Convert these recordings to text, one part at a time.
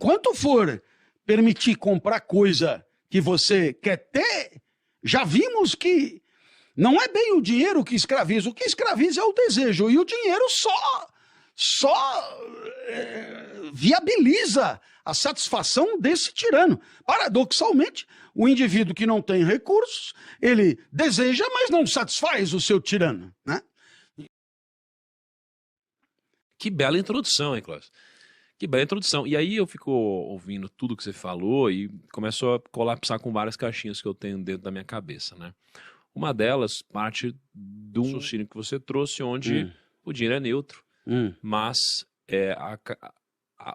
enquanto for permitir comprar coisa que você quer ter, já vimos que não é bem o dinheiro que escraviza. O que escraviza é o desejo. E o dinheiro só viabiliza a satisfação desse tirano. Paradoxalmente, o indivíduo que não tem recursos, ele deseja, mas não satisfaz o seu tirano, né? Que bela introdução, hein, Cláudio? Que bela introdução. E aí eu fico ouvindo tudo que você falou e começo a colapsar com várias caixinhas que eu tenho dentro da minha cabeça, né? Uma delas parte do raciocínio que você trouxe, onde o dinheiro é neutro, mas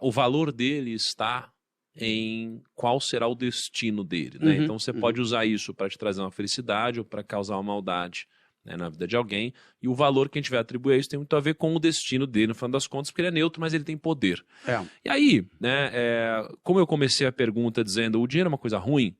o valor dele está em qual será o destino dele, né? Então você pode usar isso para te trazer uma felicidade ou para causar uma maldade, né, na vida de alguém, e o valor que a gente vai atribuir a isso tem muito a ver com o destino dele, no final das contas, porque ele é neutro, mas ele tem poder. E aí, né, como eu comecei a pergunta dizendo o dinheiro é uma coisa ruim,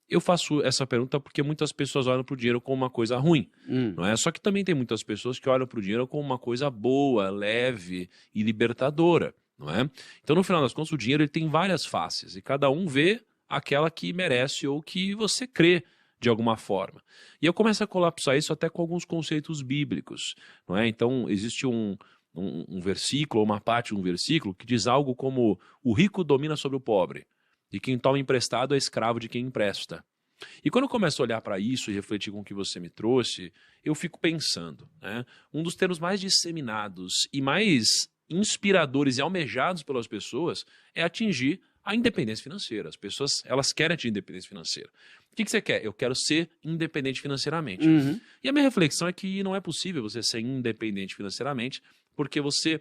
eu faço essa pergunta porque muitas pessoas olham para o dinheiro como uma coisa ruim, não é? Só que também tem muitas pessoas que olham para o dinheiro como uma coisa boa, leve e libertadora, não é? Então, no final das contas, o dinheiro ele tem várias faces e cada um vê aquela que merece ou que você crê de alguma forma. E eu começo a colapsar isso até com alguns conceitos bíblicos, não é? Então, existe um versículo, ou uma parte de um versículo, que diz algo como o rico domina sobre o pobre, e quem toma emprestado é escravo de quem empresta. E quando eu começo a olhar para isso e refletir com o que você me trouxe, eu fico pensando, né? Um dos termos mais disseminados e mais inspiradores e almejados pelas pessoas é atingir a independência financeira. As pessoas, elas querem atingir independência financeira. O que você quer? Eu quero ser independente financeiramente. E a minha reflexão é que não é possível você ser independente financeiramente, porque você,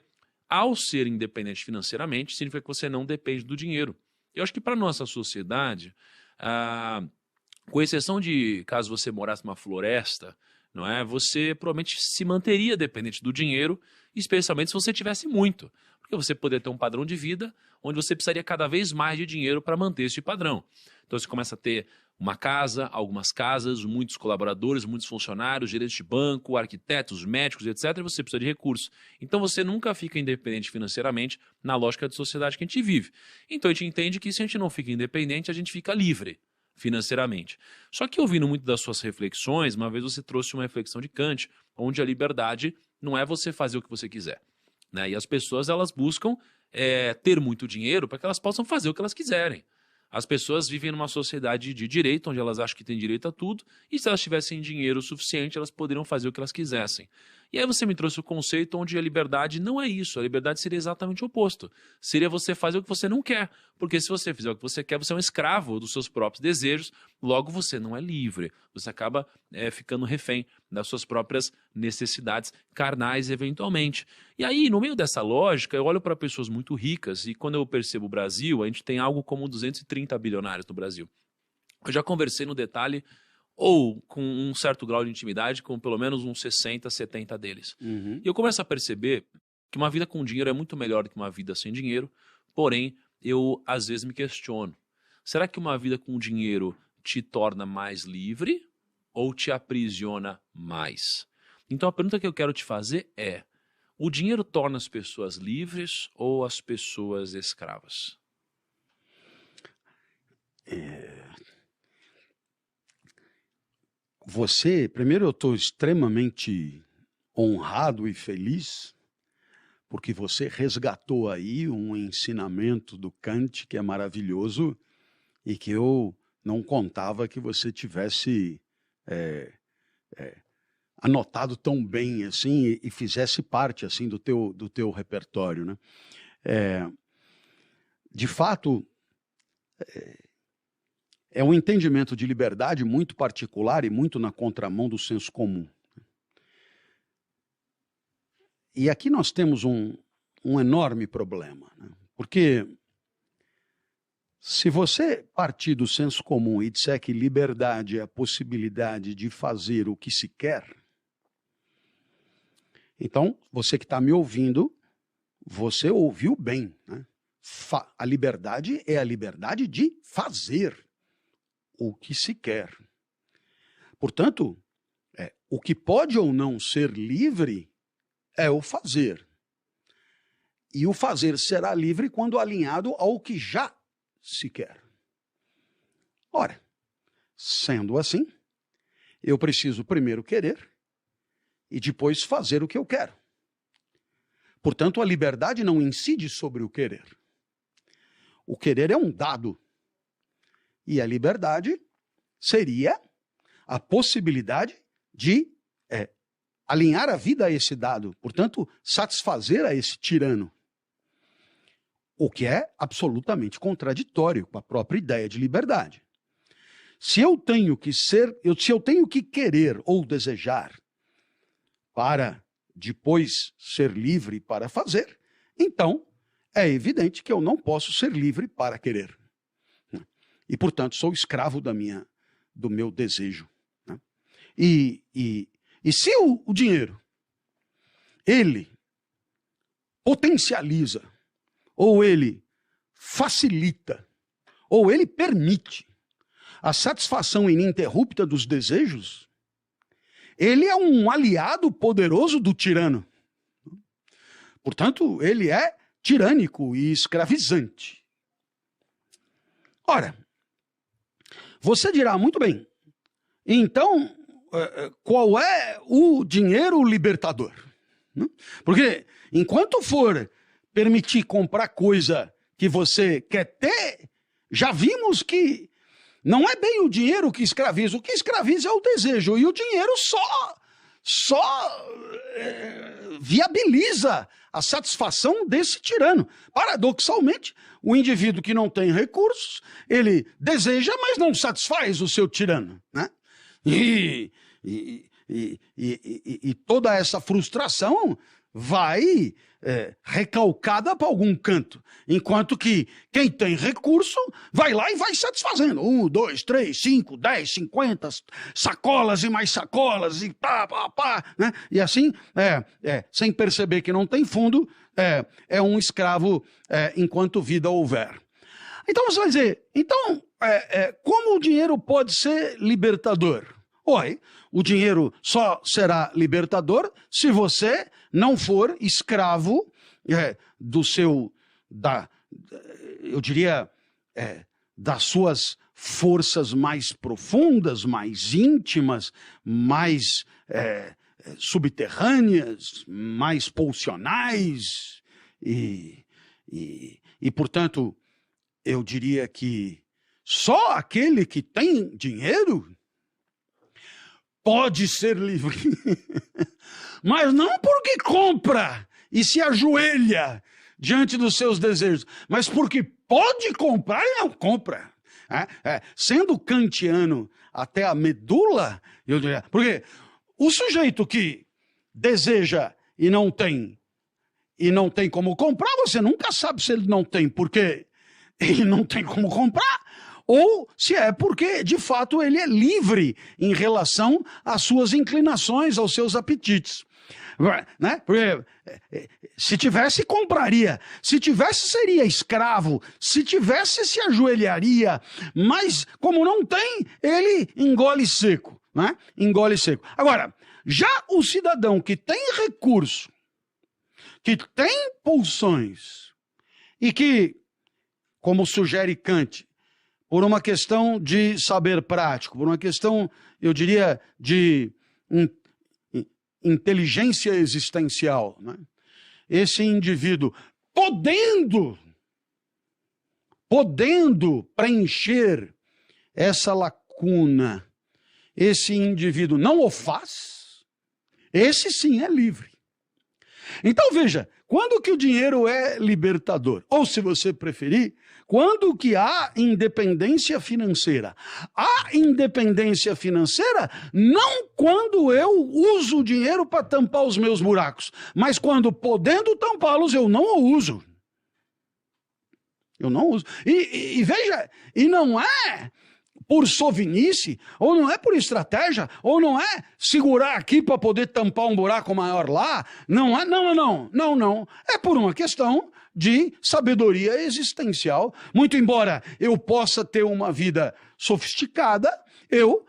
ao ser independente financeiramente, significa que você não depende do dinheiro. Eu acho que para a nossa sociedade, com exceção de caso você morasse numa floresta, não é? Você provavelmente se manteria dependente do dinheiro, especialmente se você tivesse muito. Porque você poderia ter um padrão de vida onde você precisaria cada vez mais de dinheiro para manter esse padrão. Então você começa a ter uma casa, algumas casas, muitos colaboradores, muitos funcionários, gerentes de banco, arquitetos, médicos, etc. E você precisa de recursos. Então você nunca fica independente financeiramente na lógica de sociedade que a gente vive. Então a gente entende que se a gente não fica independente, a gente fica livre financeiramente. Só que ouvindo muito das suas reflexões, uma vez você trouxe uma reflexão de Kant, onde a liberdade não é você fazer o que você quiser, né? E as pessoas, elas buscam ter muito dinheiro para que elas possam fazer o que elas quiserem. As pessoas vivem numa sociedade de direito, onde elas acham que têm direito a tudo, e se elas tivessem dinheiro suficiente, elas poderiam fazer o que elas quisessem. E aí você me trouxe o conceito onde a liberdade não é isso, a liberdade seria exatamente o oposto. Seria você fazer o que você não quer, porque se você fizer o que você quer, você é um escravo dos seus próprios desejos, logo você não é livre, você acaba ficando refém das suas próprias necessidades carnais eventualmente. E aí, no meio dessa lógica, eu olho para pessoas muito ricas e quando eu percebo o Brasil, a gente tem algo como 230 bilionários no Brasil. Eu já conversei no detalhe ou com um certo grau de intimidade com pelo menos uns 60, 70 deles. E eu começo a perceber que uma vida com dinheiro é muito melhor do que uma vida sem dinheiro, porém, eu às vezes me questiono, será que uma vida com dinheiro te torna mais livre ou te aprisiona mais? Então a pergunta que eu quero te fazer é, o dinheiro torna as pessoas livres ou as pessoas escravas? Primeiro eu estou extremamente honrado e feliz, porque você resgatou aí um ensinamento do Kant que é maravilhoso e que eu não contava que você tivesse anotado tão bem assim e fizesse parte assim do teu repertório, né? De fato, é um entendimento de liberdade muito particular e muito na contramão do senso comum. E aqui nós temos um enorme problema, né? Porque se você partir do senso comum e disser que liberdade é a possibilidade de fazer o que se quer, então você que está me ouvindo, você ouviu bem, né? A liberdade é a liberdade de fazer o que se quer. Portanto, o que pode ou não ser livre é o fazer. E o fazer será livre quando alinhado ao que já se quer. Ora, sendo assim, eu preciso primeiro querer e depois fazer o que eu quero. Portanto, a liberdade não incide sobre o querer. O querer é um dado. E a liberdade seria a possibilidade de alinhar a vida a esse dado. Portanto, satisfazer a esse tirano. O que é absolutamente contraditório com a própria ideia de liberdade. Se eu tenho que querer ou desejar para depois ser livre para fazer, então é evidente que eu não posso ser livre para querer. E, portanto, sou escravo do meu desejo. E se o dinheiro, ele potencializa, ou ele facilita, ou ele permite a satisfação ininterrupta dos desejos, ele é um aliado poderoso do tirano. Portanto, ele é tirânico e escravizante. Ora, você dirá, muito bem, então, qual é o dinheiro libertador? Porque enquanto for permitir comprar coisa que você quer ter, já vimos que não é bem o dinheiro que escraviza. O que escraviza é o desejo. E o dinheiro só viabiliza a satisfação desse tirano. Paradoxalmente, o indivíduo que não tem recursos, ele deseja, mas não satisfaz o seu tirano, né? E toda essa frustração vai recalcada para algum canto. Enquanto que quem tem recurso vai lá e vai satisfazendo. 1, 2, 3, 5, 10, 50 sacolas e mais sacolas e pá, né? E assim, sem perceber que não tem fundo, é um escravo enquanto vida houver. Então você vai dizer, como o dinheiro pode ser libertador? Oi, o dinheiro só será libertador se você não for escravo eu diria, das suas forças mais profundas, mais íntimas, mais subterrâneas, mais pulsionais e, portanto, eu diria que só aquele que tem dinheiro pode ser livre, mas não porque compra e se ajoelha diante dos seus desejos, mas porque pode comprar e não compra. Sendo kantiano até a medula, eu diria, porque o sujeito que deseja e não tem como comprar, você nunca sabe se ele não tem porque ele não tem como comprar, ou se é porque, de fato, ele é livre em relação às suas inclinações, aos seus apetites. Né? Porque se tivesse, compraria. Se tivesse, seria escravo. Se tivesse, se ajoelharia. Mas, como não tem, ele engole seco. Né? Engole seco. Agora, já o cidadão que tem recurso, que tem pulsões, e que, como sugere Kant, por uma questão de saber prático, por uma questão, eu diria, de inteligência existencial, né? Esse indivíduo, podendo preencher essa lacuna, esse indivíduo não o faz, esse sim é livre. Então veja, quando que o dinheiro é libertador? Ou, se você preferir, quando que há independência financeira? Há independência financeira não quando eu uso o dinheiro para tampar os meus buracos, mas quando, podendo tampá-los, eu não o uso. Eu não uso. E veja, e não é por sovinice, ou não é por estratégia, ou não é segurar aqui para poder tampar um buraco maior lá. Não é, não. É por uma questão de sabedoria existencial. Muito embora eu possa ter uma vida sofisticada, eu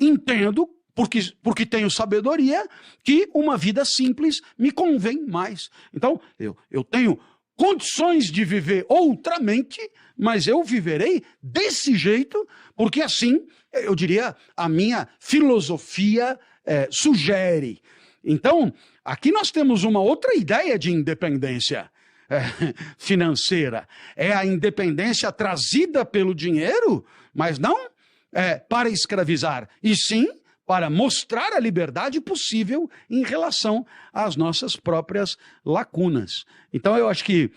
entendo, porque tenho sabedoria, que uma vida simples me convém mais. Então, eu tenho condições de viver outramente, mas eu viverei desse jeito, porque assim, eu diria, a minha filosofia sugere. Então, aqui nós temos uma outra ideia de independência financeira. É a independência trazida pelo dinheiro, mas não para escravizar, e sim para mostrar a liberdade possível em relação às nossas próprias lacunas. Então, eu acho que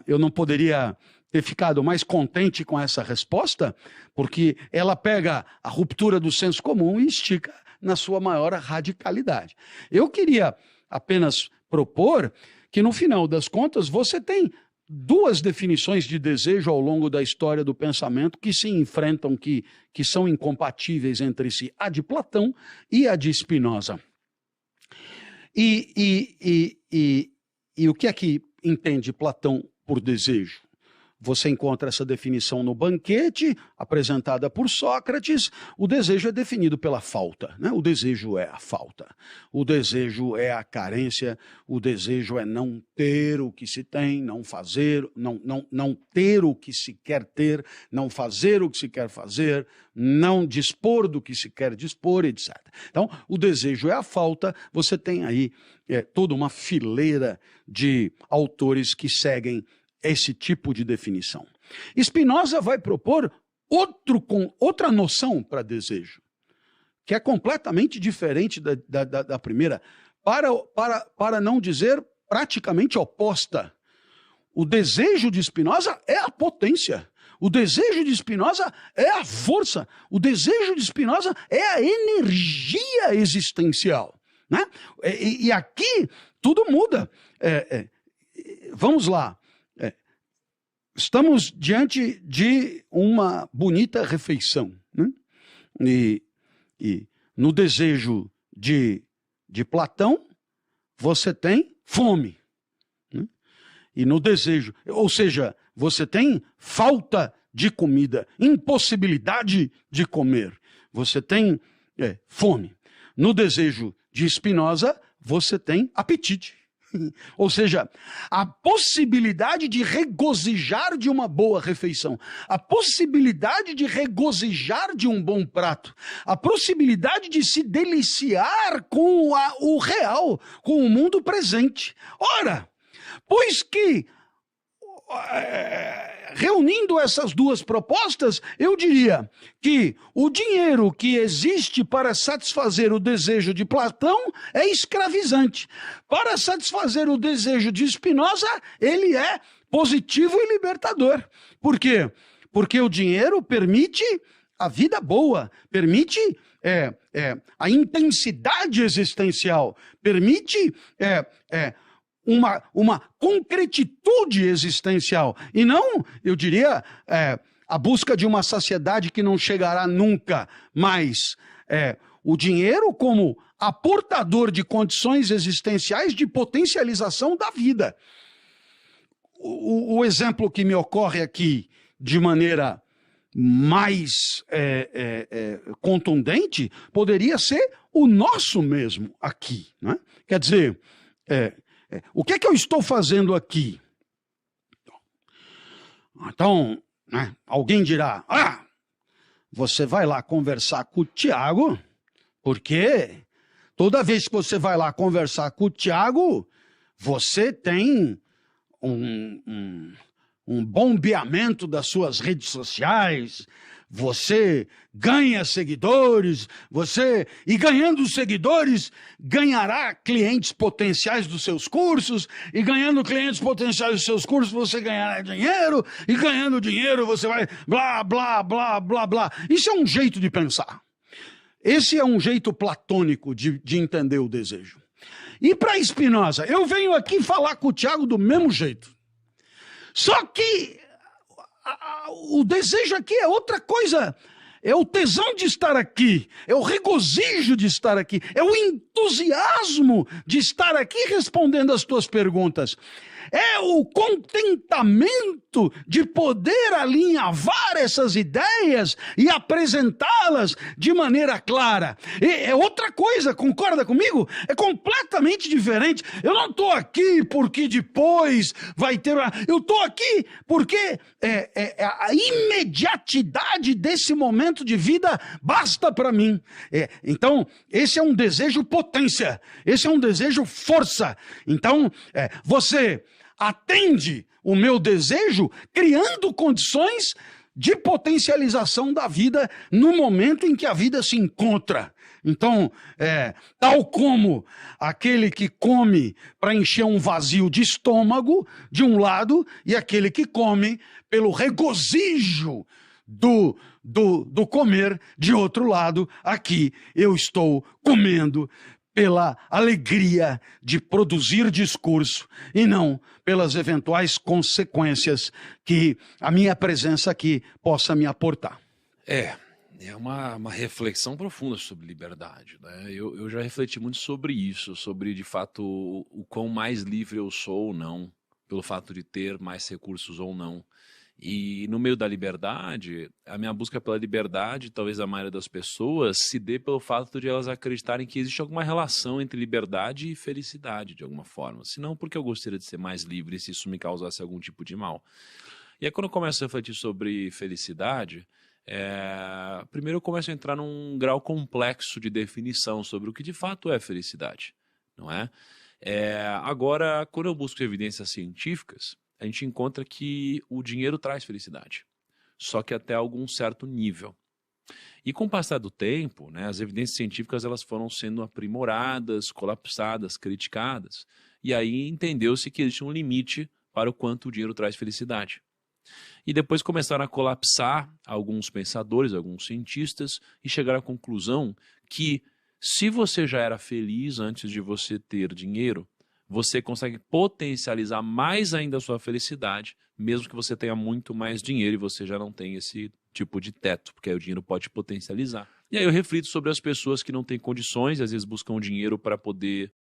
eu não poderia ter ficado mais contente com essa resposta, porque ela pega a ruptura do senso comum e estica na sua maior radicalidade. Eu queria apenas propor que, no final das contas, você tem duas definições de desejo ao longo da história do pensamento que se enfrentam, que são incompatíveis entre si, a de Platão e a de Spinoza. E o que é que entende Platão por desejo? Você encontra essa definição no Banquete, apresentada por Sócrates. O desejo é definido pela falta, né? O desejo é a falta. O desejo é a carência. O desejo é não ter o que se tem, não fazer, não ter o que se quer ter, não fazer o que se quer fazer, não dispor do que se quer dispor, etc. Então, o desejo é a falta. Você tem aí toda uma fileira de autores que seguem esse tipo de definição. Spinoza vai propor outra noção para desejo, que é completamente diferente da primeira, para não dizer praticamente oposta. O desejo de Spinoza é a potência. O desejo de Spinoza é a força. O desejo de Spinoza é a energia existencial, né? E aqui tudo muda. Vamos lá. Estamos diante de uma bonita refeição, né? E no desejo de Platão, você tem fome, né? E no desejo, ou seja, você tem falta de comida, impossibilidade de comer. Você tem fome. No desejo de Spinoza, você tem apetite. Ou seja, a possibilidade de regozijar de uma boa refeição, a possibilidade de regozijar de um bom prato, a possibilidade de se deliciar com o real, com o mundo presente. Ora, pois que, reunindo essas duas propostas, eu diria que o dinheiro que existe para satisfazer o desejo de Platão é escravizante. Para satisfazer o desejo de Spinoza, ele é positivo e libertador. Por quê? Porque o dinheiro permite a vida boa, permite a intensidade existencial, permite uma concretitude existencial, e não, eu diria, a busca de uma saciedade que não chegará nunca, mas o dinheiro como aportador de condições existenciais de potencialização da vida. O exemplo que me ocorre aqui de maneira mais contundente poderia ser o nosso mesmo aqui, né? Quer dizer, o que é que eu estou fazendo aqui? Então, né, alguém dirá, você vai lá conversar com o Tiago, porque toda vez que você vai lá conversar com o Tiago, você tem um bombeamento das suas redes sociais, você ganha seguidores, e ganhando seguidores, ganhará clientes potenciais dos seus cursos, e ganhando clientes potenciais dos seus cursos, você ganhará dinheiro, e ganhando dinheiro, você vai blá, blá, blá, blá, blá. Isso é um jeito de pensar. Esse é um jeito platônico de entender o desejo. E para Spinoza, eu venho aqui falar com o Tiago do mesmo jeito. Só que o desejo aqui é outra coisa. É o tesão de estar aqui, é o regozijo de estar aqui, é o entusiasmo de estar aqui respondendo às tuas perguntas. é o contentamento de poder alinhavar essas ideias e apresentá-las de maneira clara. É outra coisa, concorda comigo? É completamente diferente. Eu não estou aqui porque depois vai ter... Eu estou aqui porque a imediatidade desse momento de vida basta para mim. Então, esse é um desejo potência. Esse é um desejo força. Então, você atende o meu desejo criando condições de potencialização da vida no momento em que a vida se encontra. Então, tal como aquele que come para encher um vazio de estômago, de um lado, e aquele que come pelo regozijo do comer, de outro lado, aqui eu estou comendo pela alegria de produzir discurso e não pelas eventuais consequências que a minha presença aqui possa me aportar. É uma reflexão profunda sobre liberdade, né? Eu já refleti muito sobre isso, sobre de fato o quão mais livre eu sou ou não, pelo fato de ter mais recursos ou não. E no meio da liberdade, a minha busca pela liberdade, talvez a maioria das pessoas, se dê pelo fato de elas acreditarem que existe alguma relação entre liberdade e felicidade, de alguma forma. Se não, porque eu gostaria de ser mais livre se isso me causasse algum tipo de mal. E aí quando eu começo a refletir sobre felicidade, primeiro eu começo a entrar num grau complexo de definição sobre o que de fato é felicidade, não é? Agora, quando eu busco evidências científicas, a gente encontra que o dinheiro traz felicidade, só que até algum certo nível. E com o passar do tempo, né, as evidências científicas elas foram sendo aprimoradas, colapsadas, criticadas, e aí entendeu-se que existe um limite para o quanto o dinheiro traz felicidade. E depois começaram a colapsar alguns pensadores, alguns cientistas, e chegaram à conclusão que se você já era feliz antes de você ter dinheiro, você consegue potencializar mais ainda a sua felicidade, mesmo que você tenha muito mais dinheiro e você já não tem esse tipo de teto, porque aí o dinheiro pode potencializar. E aí eu reflito sobre as pessoas que não têm condições, às vezes buscam dinheiro para poder